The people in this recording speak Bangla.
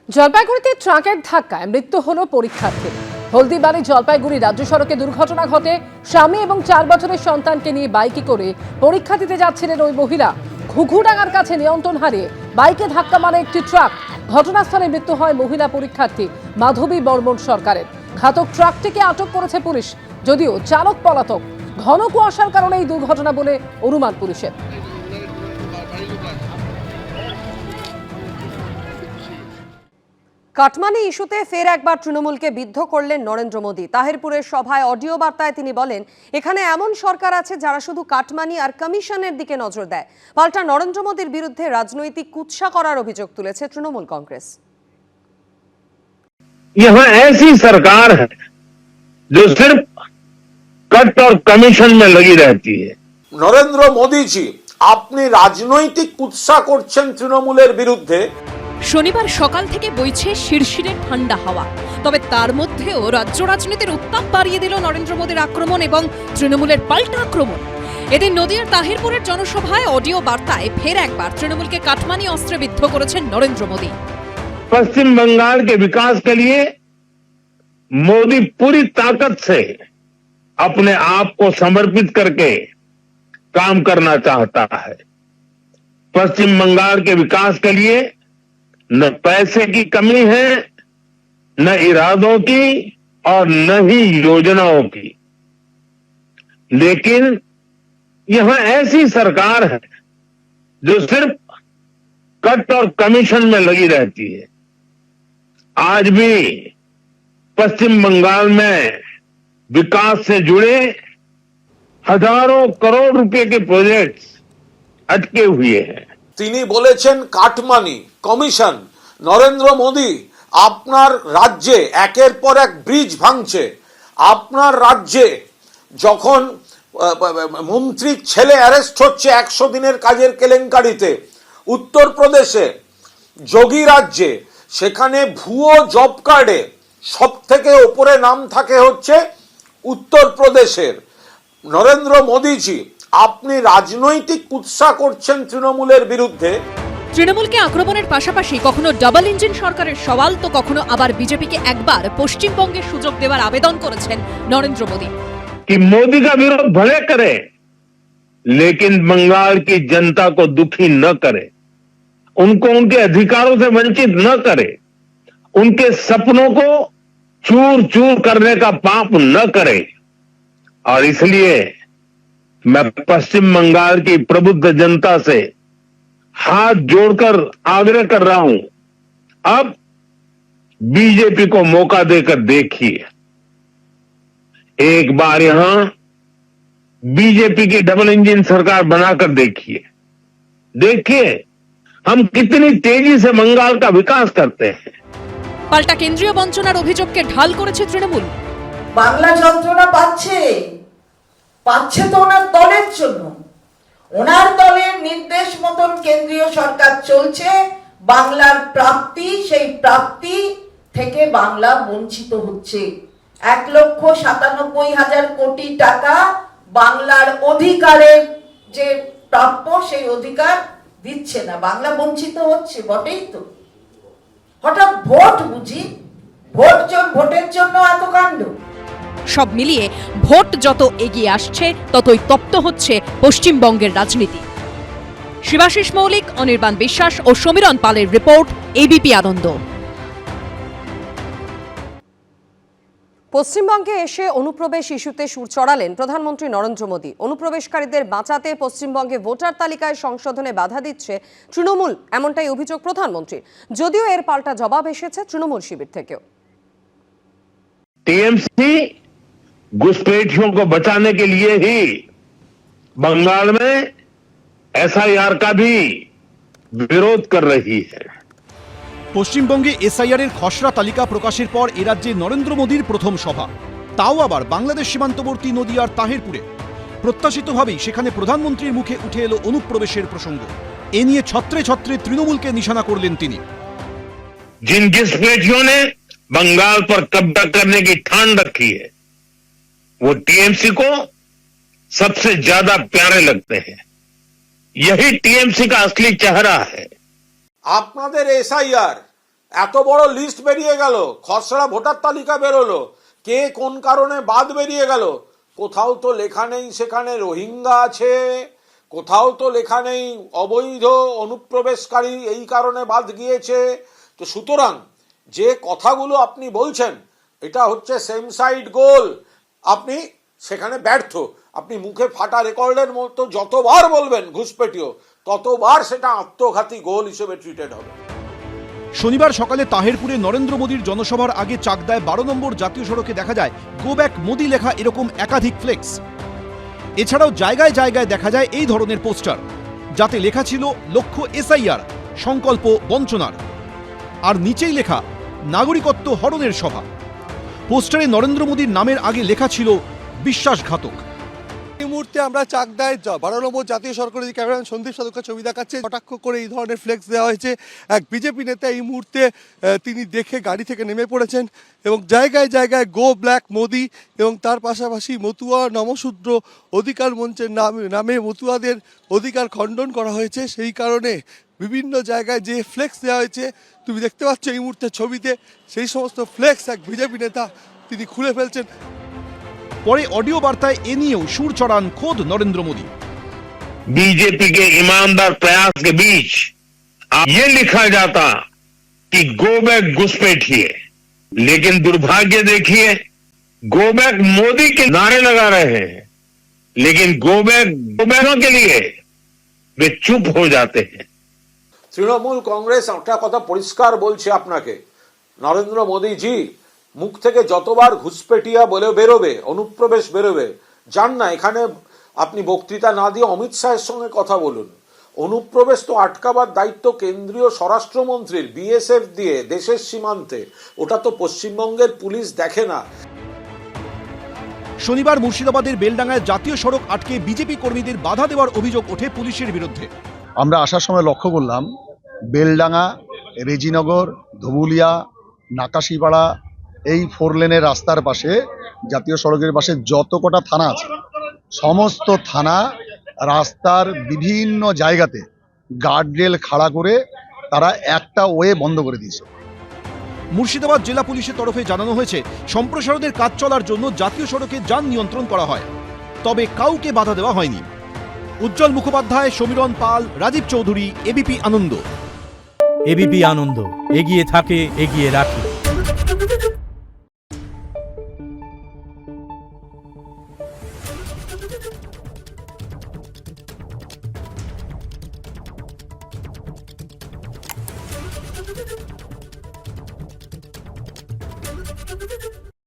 জলপাইগুড়িতে ট্রাকের ধাক্কায় মৃত্যু হলো পরীক্ষার্থীর। হলদিবাড়ি জলপাইগুড়ি রাজ্য সড়কে দুর্ঘটনা ঘটে। স্বামী এবং 4 বছরের সন্তানকে নিয়ে বাইকে করে পরীক্ষা দিতে যাচ্ছিলেন ওই মহিলা। ঘুঘুডাঙ্গার কাছে নিয়ন্ত্রণ হারিয়ে বাইকে ধাক্কা মারে একটি ট্রাক। ঘটনাস্থলে মৃত্যু হয় মহিলা পরীক্ষার্থী মাধবী বর্মন সরকারের। ঘাতক ট্রাকটিকে আটক করেছে পুলিশ, যদিও চালক পলাতক। ঘন কুয়াশার কারণে এই দুর্ঘটনা বলে অনুমান পুলিশের। কাটমানি ইস্যুতে ফের একবার তৃণমূলকে বিদ্ধ করলেন নরেন্দ্র মোদী। তাহিরপুরের সভায় অডিও বার্তায় তিনি বলেন, এখানে এমন সরকার আছে যারা শুধু কাটমানি আর কমিশনের দিকে নজর দেয়। পাল্টা নরেন্দ্র মোদীর বিরুদ্ধে রাজনৈতিক কুৎসা করার অভিযোগ তুলেছে তৃণমূল কংগ্রেস। यहाँ ऐसी सरकार है जो सिर्फ कट और कमीशन में लगी रहती है। নরেন্দ্র মোদীজি, আপনি রাজনৈতিক কুৎসা করছেন তৃণমূলের বিরুদ্ধে। শনিবার সকাল থেকে বইছে শিরশিরে ঠান্ডা হাওয়া, তবে তার মধ্যেও রাজ্য রাজনীতির উত্তাপ বাড়িয়ে দিল নরেন্দ্র মোদীর আক্রমণ এবং তৃণমূলের পাল্টা আক্রমণ। এদিন নদিয়ার তাহিরপুরের জনসভায় অডিও বার্তায় ফের একবার তৃণমূলকে কাটমানি অস্ত্রে বিদ্ধ করেছেন নরেন্দ্র মোদী। पश्चिम बंगाल के विकास के लिए मोदी पूरी ताकत से अपने आप को समर्पित करके काम करना चाहता है। पश्चिम बंगाल के विकास के लिए न पैसे की कमी है, न इरादों की और न ही योजनाओं की, लेकिन यहां ऐसी सरकार है जो सिर्फ कट और कमीशन में लगी रहती है। आज भी पश्चिम बंगाल में विकास से जुड़े हजारों करोड़ रुपए के प्रोजेक्ट्स अटके हुए हैं। তিনি বলেছেন কাটমানি, কমিশন। নরেন্দ্র মোদী, আপনার রাজ্যে একের পর এক ব্রিজ ভাঙছে। আপনার রাজ্যে যখন মন্ত্রীর ছেলে অ্যারেস্ট হচ্ছে 100 দিনের কাজের কেলেঙ্কারিতে, উত্তরপ্রদেশে যোগী রাজ্যে, সেখানে ভুয়ো জব কার্ডে সব থেকে ওপরে নাম থাকে হচ্ছে উত্তরপ্রদেশের। নরেন্দ্র মোদীজি, আপনি রাজনৈতিক কুৎসা করছেন তৃণমূলের বিরুদ্ধে। তৃণমূলকে আক্রমণের পাশাপাশি কখনো ডাবল ইঞ্জিন সরকারের সওয়াল তো কখনো আবার বিজেপিকে একবার পশ্চিমবঙ্গের সুযোগ দেওয়ার আবেদন করেছেন নরেন্দ্র মোদী। कि मोदी का विरोध भले करे, लेकिन बंगाल की जनता को दुखी न करे, उनको उनके अधिकारों से वंचित न करे, उनके सपनों को चूर चूर करने का पाप न करे। और इसलिए मैं पश्चिम बंगाल की प्रबुद्ध जनता से हाथ जोड़कर आग्रह कर रहा हूं, अब बीजेपी को मौका देकर देखिए। एक बार यहां बीजेपी की डबल इंजन सरकार बनाकर देखिए। देखिए हम कितनी तेजी से बंगाल का विकास करते हैं। পাল্টা কেন্দ্রীয় বঞ্চনার অভিযোগকে ঢাল করেছে তৃণমূল। বাংলা যন্ত্রণা পাচ্ছে তো ওনার দলের জন্য। ওনার দলের নির্দেশ মতন কেন্দ্রীয় সরকার চলছে। বাংলার প্রাপ্তি, সেই প্রাপ্তি থেকে বাংলা বঞ্চিত হচ্ছে। 1,97,000 কোটি টাকা বাংলার অধিকারের যে প্রাপ্য, সেই অধিকার দিচ্ছে না। বাংলা বঞ্চিত হচ্ছে বটেই তো। হঠাৎ ভোট বুঝি? ভোটের জন্য এত কাণ্ড? সব মিলিয়ে ভোট যত এগিয়ে আসছে ততই তপ্ত হচ্ছে পশ্চিমবঙ্গের রাজনীতি। শিবাশিস মৌলিক, অনির্বাণ বিশ্বাস ও সমীরণ পালের রিপোর্ট, এবিপি আনন্দ। পশ্চিমবঙ্গে এসে অনুপ্রবেশ ইস্যুতে সুর চড়ালেন প্রধানমন্ত্রী নরেন্দ্র মোদী। অনুপ্রবেশকারীদের বাঁচাতে পশ্চিমবঙ্গে ভোটার তালিকায় সংশোধনে বাধা দিচ্ছে তৃণমূল, এমনটাই অভিযোগ প্রধানমন্ত্রীর। যদিও এর পাল্টা জবাব এসেছে তৃণমূল শিবির থেকেও। टीएमसी घुसपैठियों को बचाने के लिए ही बंगाल में एसआईआर का भी विरोध कर रही है। পশ্চিমবঙ্গে এসআইআর এর খসড়া তালিকা প্রকাশের পর এ রাজ্যে নরেন্দ্র মোদীর প্রথম সভা, তাও আবার বাংলাদেশ সীমান্তবর্তী নদিয়ার তাহিরপুরে। প্রত্যাশিতভাবেই সেখানে প্রধানমন্ত্রীর মুখে উঠে এলো অনুপ্রবেশের প্রসঙ্গ। এ নিয়ে ছত্রে ছত্রে তৃণমূলকে নিশানা করলেন তিনি। जिन घुसपैठियों ने बंगाल पर कब्जा करने की ठान रखी है, वो टीएमसी को सबसे ज्यादा प्यारे लगते हैं। यही टीएमसी का असली चेहरा है। আপনাদের এসআইআর এত বড় লিস্ট বেরিয়ে গেল, খসড়া ভোটার তালিকা বেরোলো, কে কোন কারণে বাদ বেরিয়ে গেল, কোথাও তো লেখা নেই সেখানে রোহিঙ্গা আছে, কোথাও তো লেখা নেই অবৈধ অনুপ্রবেশকারী এই কারণে বাদ গিয়েছে। তো সুতরাং যে কথাগুলো আপনি বলছেন এটা হচ্ছে সেম সাইড গোল, আপনি সেখানে ব্যর্থ। আপনি মুখে ফাটা রেকর্ডের মতো যতবার বলবেন ঘুষপেটিও, ততবার সেটা আত্মঘাতী গোল হিসেবে ট্রিটেড হবে। শনিবার সকালে তাহেরপুরে নরেন্দ্র মোদীর জনসভার আগে চাকদায় 12 নম্বর জাতীয় সড়কে দেখা যায় গো ব্যাক মোদি লেখা এরকম একাধিক ফ্লেক্স। এছাড়াও জায়গায় জায়গায় দেখা যায় এই ধরনের পোস্টার, যাতে লেখা ছিল লক্ষ্য এসআইআর, সংকল্প বঞ্চনার, আর নিচেই লেখা নাগরিকত্ব হরণের সভা। পোস্টারে নরেন্দ্র মোদীর নামের আগে লেখা ছিল বিশ্বাসঘাতক। এই মুহূর্তে আমরা চাকদায় 12 নম্বর জাতীয় সরকারি ক্যামেরাম্যান সন্দীপ সাধুকার ছবি দেখাচ্ছে। কটাক্ষ করে এই ধরনের ফ্লেক্স দেওয়া হয়েছে। এক বিজেপি নেতা এই মুহূর্তে তিনি দেখে গাড়ি থেকে নেমে পড়েছেন এবং জায়গায় জায়গায় গো ব্ল্যাক মোদি এবং তার পাশাপাশি মতুয়া নমশূদ্র অধিকার মঞ্চের নামে মতুয়াদের অধিকার খণ্ডন করা হয়েছে। সেই কারণে বিভিন্ন জায়গায় যে ফ্লেক্স দেওয়া হয়েছে তুমি দেখতে পাচ্ছ এই মুহূর্তে ছবিতে, সেই সমস্ত ফ্লেক্স এক বিজেপি নেতা তিনি খুলে ফেলছেন। পরে অডিও বার্তায় এ নিয়েও সুর চড়ান খোদ নরেন্দ্র মোদী। बीजेपी के ईमानदार प्रयास के बीच ये लिखा जाता कि गो बैक घुसपैठिए, लेकिन दुर्भाग्य देखिए गो बैक मोदी के नारे लगा रहे हैं, लेकिन गो बैकों के लिए वे चुप हो जाते हैं। তৃণমূল কংগ্রেস একটা কথা পরিষ্কার বলছে আপনাকে, নরেন্দ্র মোদীজি মুখ থেকে যতবার ঘুষপেটিয়া বলে বেরোবে, অনুপ্রবেশ বেরোবে, যান না এখানে আপনি বক্তৃতা না দিয়ে অমিত শাহের সঙ্গে কথা বলুন। অনুপ্রবেশ তো আটকাবার দায়িত্ব কেন্দ্রীয় স্বরাষ্ট্রমন্ত্রীর, বিএসএফ দিয়ে দেশের সীমান্তে, ওটা তো পশ্চিমবঙ্গের পুলিশ দেখে না। শনিবার মুর্শিদাবাদের বেলডাঙ্গায় জাতীয় সড়ক আটকে বিজেপি কর্মীদের বাধা দেওয়ার অভিযোগ ওঠে পুলিশের বিরুদ্ধে। আমরা আসার সময় লক্ষ্য করলাম বেলডাঙ্গা, রেজিনগর, ধুবুলিয়া, নাকাশিপাড়া এই 4 লেনের রাস্তার পাশে, জাতীয় সড়কের পাশে যত কটা থানা আছে সমস্ত থানা রাস্তার বিভিন্ন জায়গাতে গার্ডরেল খাড়া করে তারা একটা ওয়ে বন্ধ করে দিয়েছে। মুর্শিদাবাদ জেলা পুলিশের তরফে জানানো হয়েছে সম্প্রসারণের কাজ চলার জন্য জাতীয় সড়কে যান নিয়ন্ত্রণ করা হয়, তবে কাউকে বাধা দেওয়া হয়নি। উজ্জ্বল মুখোপাধ্যায়, সমীরণ পাল, রাজীব চৌধুরী, এবিপি আনন্দ। এবিপি আনন্দ, এগিয়ে থাকে, এগিয়ে রাখে। Thank you.